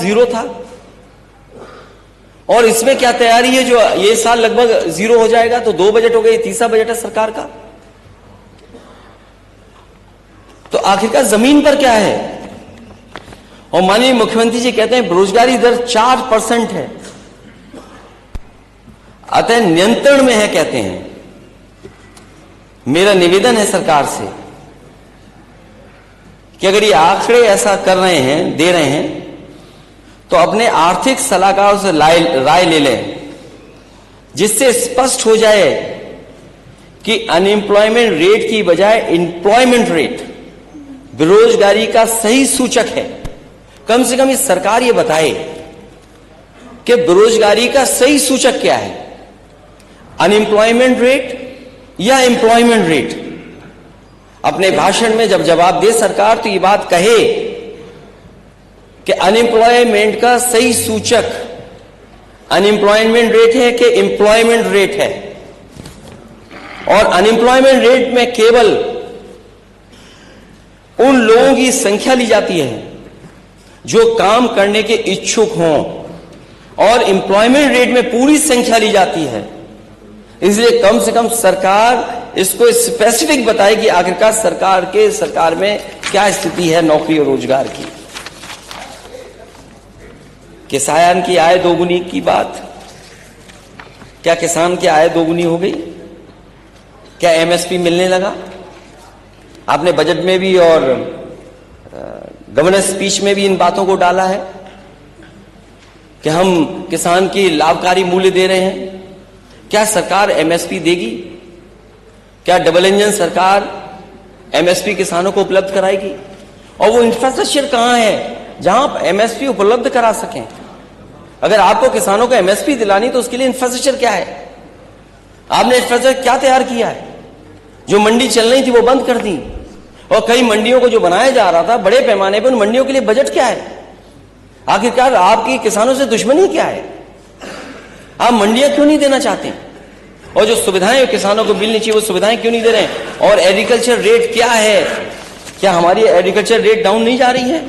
Zero था, और इसमें क्या तैयारी है जो ये साल लगभग जीरो हो जाएगा, तो 2 बजट हो गए, तीसरा बजट है सरकार का। तो आखिरकार जमीन पर क्या है? और माननीय मुख्यमंत्री जी कहते हैं बेरोजगारी दर 4% है, अतः नियंत्रण में है कहते हैं। मेरा निवेदन है सरकार से कि अगर ये आंकड़े ऐसा कर रहे हैं, दे रहे हैं, तो अपने आर्थिक सलाहकारों से राय ले लें, जिससे स्पष्ट हो जाए कि अनएम्प्लॉयमेंट रेट की बजाय एम्प्लॉयमेंट रेट बेरोजगारी का सही सूचक है। कम से कम इस सरकार ये बताए कि बेरोजगारी का सही सूचक क्या है, अनएम्प्लॉयमेंट रेट या एम्प्लॉयमेंट रेट। अपने भाषण में जब जवाब दे सरकार तो ये बात कहे कि अनएम्प्लॉयमेंट का सही सूचक अनएम्प्लॉयमेंट रेट है कि एम्प्लॉयमेंट रेट है, और अनएम्प्लॉयमेंट रेट में केवल उन लोगों की संख्या ली जाती है जो काम करने के इच्छुक हों, और एम्प्लॉयमेंट रेट में पूरी संख्या ली जाती है। इसलिए कम से कम सरकार इसको स्पेसिफिक बताए कि आखिरकार सरकार में क्या स्थिति है नौकरी और रोजगार की। किसान की आय दोगुनी की बात, क्या किसान की आय दोगुनी हो गई? क्या एमएसपी मिलने लगा? आपने बजट में भी और गवर्नर स्पीच में भी इन बातों को डाला है कि हम किसान की लाभकारी मूल्य दे रहे हैं। क्या सरकार एमएसपी देगी? क्या डबल इंजन सरकार एमएसपी किसानों को उपलब्ध कराएगी? और वो इंफ्रास्ट्रक्चर कहां है जहां आप एमएसपी उपलब्ध करा सकें? अगर आपको किसानों को एमएसपी दिलानी तो उसके लिए इंफ्रास्ट्रक्चर क्या है? आपने इंफ्रास्ट्रक्चर क्या तैयार किया है? जो मंडी चल रही थी वो बंद कर दी, और कई मंडियों को जो बनाया जा रहा था बड़े पैमाने पर, उन मंडियों के लिए बजट क्या है? आखिरकार आपकी किसानों से दुश्मनी क्या है? आप मंडियां क्यों नहीं देना चाहते? और जो सुविधाएं किसानों को मिलनी चाहिए वो सुविधाएं क्यों नहीं दे रहे हैं? और एग्रीकल्चर रेट क्या है? क्या हमारी एग्रीकल्चर रेट डाउन नहीं जा रही है?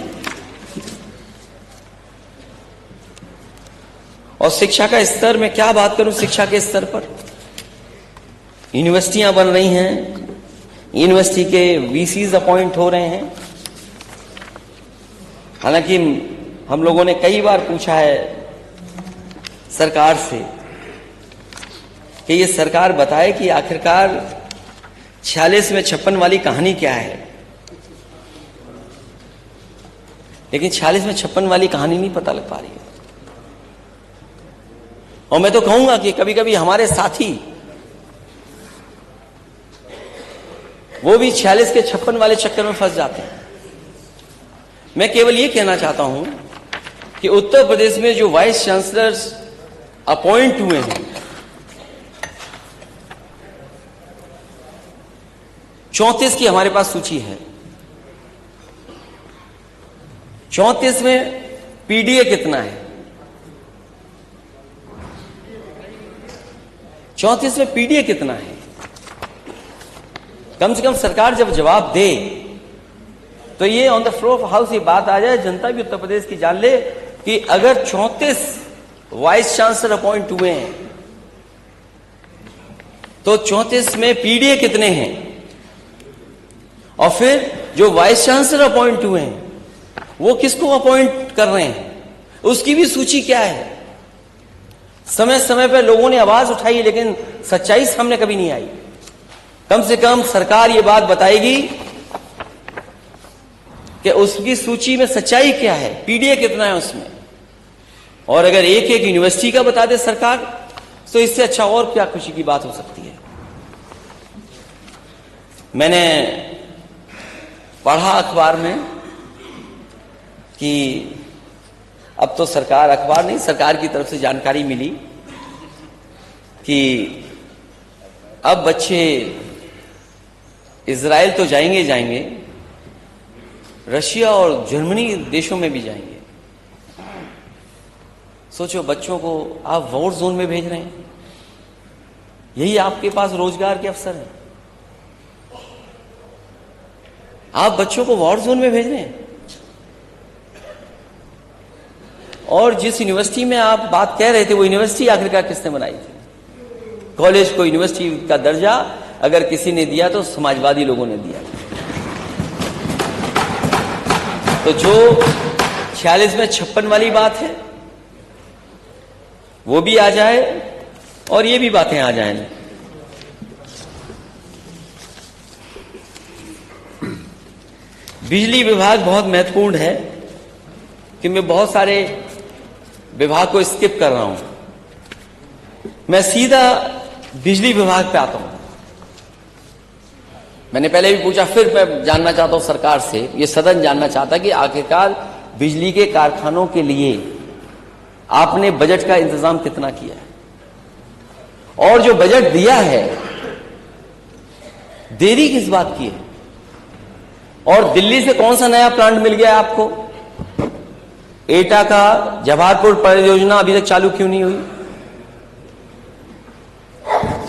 और शिक्षा का स्तर में क्या बात करूं? शिक्षा के स्तर पर यूनिवर्सिटियां बन रही हैं, यूनिवर्सिटी के वीसीज अपॉइंट हो रहे हैं। हालांकि हम लोगों ने कई बार पूछा है सरकार से कि ये सरकार बताए कि आखिरकार 46 में 56 वाली कहानी क्या है, लेकिन 46 में 56 वाली कहानी नहीं पता लग पा रही है। और मैं तो कहूंगा कि कभी कभी हमारे साथी वो भी 46 के 56 वाले चक्कर में फंस जाते हैं। मैं केवल ये कहना चाहता हूं कि उत्तर प्रदेश में जो वाइस चांसलर्स अपॉइंट हुए हैं, 34 की हमारे पास सूची है। 34 में पीडीए कितना है? 34 में पीडीए कितना है? कम से कम सरकार जब जवाब दे तो ये on the floor of house ये बात आ जाए, जनता भी उत्तर प्रदेश की जान ले कि अगर 34 वाइस चांसलर अपॉइंट हुए हैं तो 34 में पीडीए कितने हैं, और फिर जो वाइस चांसलर अपॉइंट हुए हैं वो किसको अपॉइंट कर रहे हैं, उसकी भी सूची क्या है। समय समय पर लोगों ने आवाज उठाई, लेकिन सच्चाई सामने कभी नहीं आई। कम से कम सरकार ये बात बताएगी कि उसकी सूची में सच्चाई क्या है, पीडीए कितना है उसमें। और अगर एक एक यूनिवर्सिटी का बता दे सरकार तो इससे अच्छा और क्या खुशी की बात हो सकती है। मैंने पढ़ा अखबार में कि अब तो सरकार, अखबार नहीं, सरकार की तरफ से जानकारी मिली कि अब बच्चे इजराइल तो जाएंगे, रशिया और जर्मनी देशों में भी जाएंगे। सोचो, बच्चों को आप वॉर जोन में भेज रहे हैं, यही आपके पास रोजगार के अवसर हैं। आप बच्चों को वॉर जोन में भेज रहे हैं। और जिस यूनिवर्सिटी में आप बात कह रहे थे वो यूनिवर्सिटी आखिरकार किसने बनाई थी? कॉलेज को यूनिवर्सिटी का दर्जा अगर किसी ने दिया तो समाजवादी लोगों ने दिया। तो जो 46 में 56 वाली बात है वो भी आ जाए और ये भी बातें आ जाएं। बिजली विभाग बहुत महत्वपूर्ण है कि मैं बहुत सारे विभाग को स्किप कर रहा हूं। मैं सीधा बिजली विभाग पे आता हूं। मैंने पहले भी पूछा, फिर मैं जानना चाहता हूं सरकार से, ये सदन जानना चाहता कि आखिरकार बिजली के कारखानों के लिए आपने बजट का इंतजाम कितना किया है और जो बजट दिया है देरी किस बात की है? और दिल्ली से कौन सा नया प्लांट मिल गया आपको? एटा का जवाहरपुर परियोजना अभी तक चालू क्यों नहीं हुई?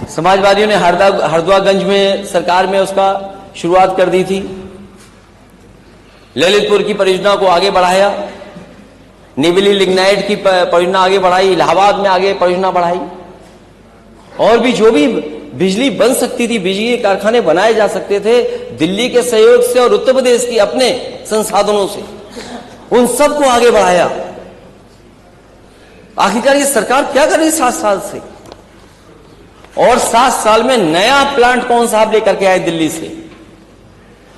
समाजवादियों ने हरदुआगंज में सरकार में उसका शुरुआत कर दी थी। ललितपुर की परियोजना को आगे बढ़ाया, निवली लिग्नाइट की परियोजना आगे बढ़ाई, इलाहाबाद में आगे परियोजना बढ़ाई, और भी जो भी बिजली बन सकती थी, बिजली के कारखाने बनाए जा सकते थे, दिल्ली के सहयोग से और उत्तर प्रदेश की अपने संसाधनों से, उन सब को आगे बढ़ाया। आखिरकार ये सरकार क्या कर रही है 7 साल से? और 7 साल में नया प्लांट कौन सा आप लेकर के आए दिल्ली से?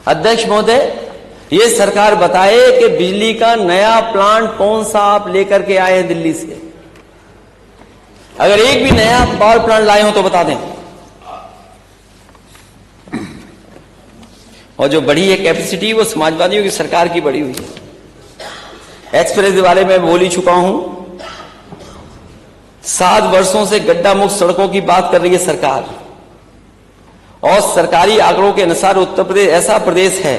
अध्यक्ष महोदय, ये सरकार बताए कि बिजली का नया प्लांट कौन सा आप लेकर के आए हैं दिल्ली से? अगर एक भी नया पावर प्लांट लाए हो तो बता दें। और जो बढ़ी है कैपेसिटी वो समाजवादियों की सरकार की बढ़ी हुई है। एक्सप्रेस वे वाले में बोल ही चुका हूं, 7 वर्षों से गड्ढा मुक्त सड़कों की बात कर रही है सरकार, और सरकारी आंकड़ों के अनुसार उत्तर प्रदेश ऐसा प्रदेश है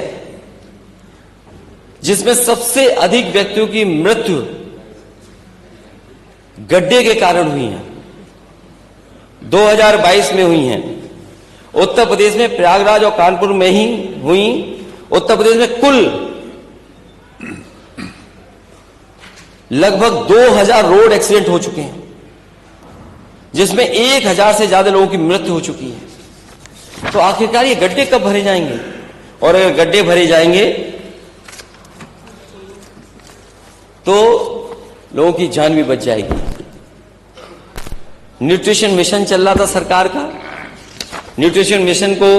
जिसमें सबसे अधिक व्यक्तियों की मृत्यु गड्ढे के कारण हुई है। 2022 में हुई हैं। उत्तर प्रदेश में प्रयागराज और कानपुर में ही हुई। उत्तर प्रदेश में कुल लगभग 2000 रोड एक्सीडेंट हो चुके हैं, जिसमें 1000 से ज्यादा लोगों की मृत्यु हो चुकी है। तो आखिरकार ये गड्ढे कब भरे जाएंगे? और अगर गड्ढे भरे जाएंगे तो लोगों की जान भी बच जाएगी। न्यूट्रिशन मिशन चल रहा था सरकार का, न्यूट्रिशन मिशन को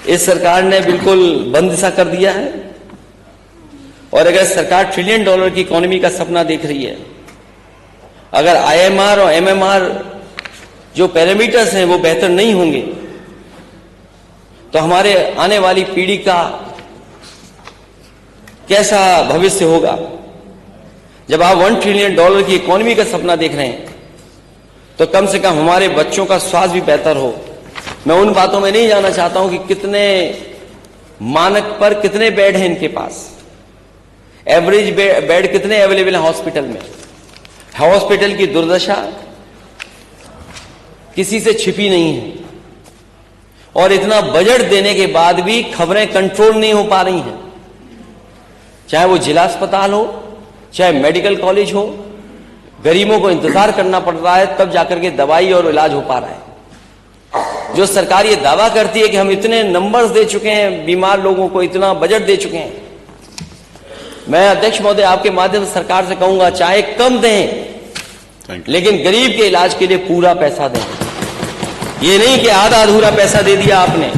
इस सरकार ने बिल्कुल बंद सा कर दिया है। और अगर सरकार $1 ट्रिलियन की इकोनॉमी का सपना देख रही है, अगर IMR और MMR जो पैरामीटर्स हैं वो बेहतर नहीं होंगे, तो हमारे आने वाली पीढ़ी का कैसा भविष्य होगा? जब आप $1 ट्रिलियन की इकोनॉमी का सपना देख रहे हैं तो कम से कम हमारे बच्चों का स्वास्थ्य भी बेहतर हो। मैं उन बातों में नहीं जाना चाहता हूं कि कितने मानक पर कितने बेड हैं इनके पास, एवरेज बेड कितने अवेलेबल हैं हॉस्पिटल में। हॉस्पिटल की दुर्दशा किसी से छिपी नहीं है, और इतना बजट देने के बाद भी खबरें कंट्रोल नहीं हो पा रही हैं। चाहे वो जिला अस्पताल हो, चाहे मेडिकल कॉलेज हो, गरीबों को इंतजार करना पड़ रहा है, तब जाकर के दवाई और इलाज हो पा रहा है। जो सरकार ये दावा करती है कि हम इतने नंबर्स दे चुके हैं बीमार लोगों को, इतना बजट दे चुके हैं, मैं अध्यक्ष महोदय आपके माध्यम से सरकार से कहूंगा, चाहे कम दें लेकिन गरीब के इलाज के लिए पूरा पैसा दें। ये नहीं कि आधा अधूरा पैसा दे दिया आपने।